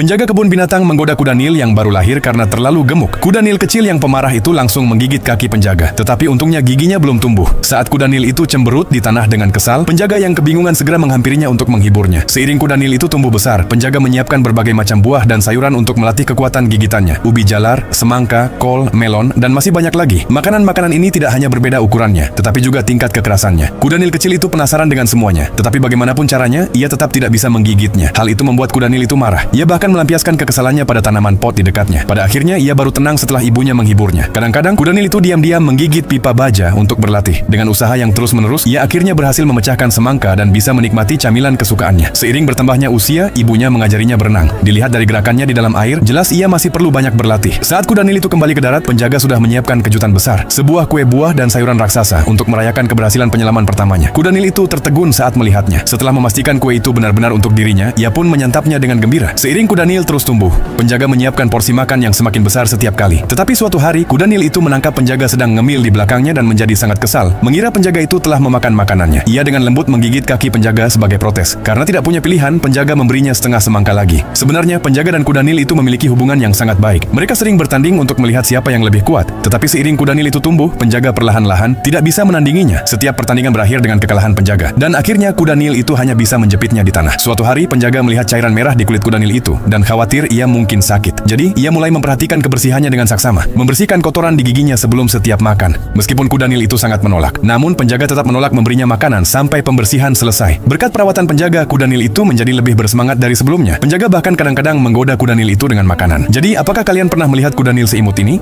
Penjaga kebun binatang menggoda kuda Nil yang baru lahir karena terlalu gemuk. Kuda Nil kecil yang pemarah itu langsung menggigit kaki penjaga, tetapi untungnya giginya belum tumbuh. Saat kuda Nil itu cemberut di tanah dengan kesal, penjaga yang kebingungan segera menghampirinya untuk menghiburnya. Seiring kuda Nil itu tumbuh besar, penjaga menyiapkan berbagai macam buah dan sayuran untuk melatih kekuatan gigitannya. Ubi jalar, semangka, kol, melon, dan masih banyak lagi. Makanan-makanan ini tidak hanya berbeda ukurannya, tetapi juga tingkat kekerasannya. Kuda Nil kecil itu penasaran dengan semuanya, tetapi bagaimanapun caranya, ia tetap tidak bisa menggigitnya. Hal itu membuat kuda Nil itu marah. Ia bahkan melampiaskan kekesalannya pada tanaman pot di dekatnya. Pada akhirnya, ia baru tenang setelah ibunya menghiburnya. Kadang-kadang, kuda Nil itu diam-diam menggigit pipa baja untuk berlatih. Dengan usaha yang terus-menerus, ia akhirnya berhasil memecahkan semangka dan bisa menikmati camilan kesukaannya. Seiring bertambahnya usia, ibunya mengajarinya berenang. Dilihat dari gerakannya di dalam air, jelas ia masih perlu banyak berlatih. Saat kuda Nil itu kembali ke darat, penjaga sudah menyiapkan kejutan besar. Sebuah kue buah dan sayuran raksasa untuk merayakan keberhasilan penyelaman pertamanya. Kuda Nil itu tertegun saat melihatnya. Setelah memastikan kue itu benar-benar untuk dirinya, ia pun menyantapnya dengan gembira. Seiring kuda Nil terus tumbuh, penjaga menyiapkan porsi makan yang semakin besar setiap kali. Tetapi suatu hari, kuda Nil itu menangkap penjaga sedang ngemil di belakangnya dan menjadi sangat kesal. Mengira penjaga itu telah memakan makanannya. Ia dengan lembut menggigit kaki penjaga sebagai protes. Karena tidak punya pilihan, penjaga memberinya setengah semangka lagi. Sebenarnya, penjaga dan kuda Nil itu memiliki hubungan yang sangat baik. Mereka sering bertanding untuk melihat siapa yang lebih kuat. Tetapi seiring kuda Nil itu tumbuh, penjaga perlahan-lahan tidak bisa menandinginya. Setiap pertandingan berakhir dengan kekalahan penjaga. Dan akhirnya kuda Nil itu hanya bisa menjepitnya di tanah. Suatu hari, penjaga melihat cairan merah di kulit kuda Nil itu dan khawatir ia mungkin sakit. Jadi, ia mulai memperhatikan kebersihannya dengan saksama, membersihkan kotoran di giginya sebelum setiap makan. Meskipun kuda Nil itu sangat menolak, namun penjaga tetap menolak memberinya makanan sampai pembersihan selesai. Berkat perawatan penjaga, kuda Nil itu menjadi lebih bersemangat dari sebelumnya. Penjaga bahkan kadang-kadang menggoda kuda Nil itu dengan makanan. Jadi, apakah kalian pernah melihat kuda Nil seimut ini?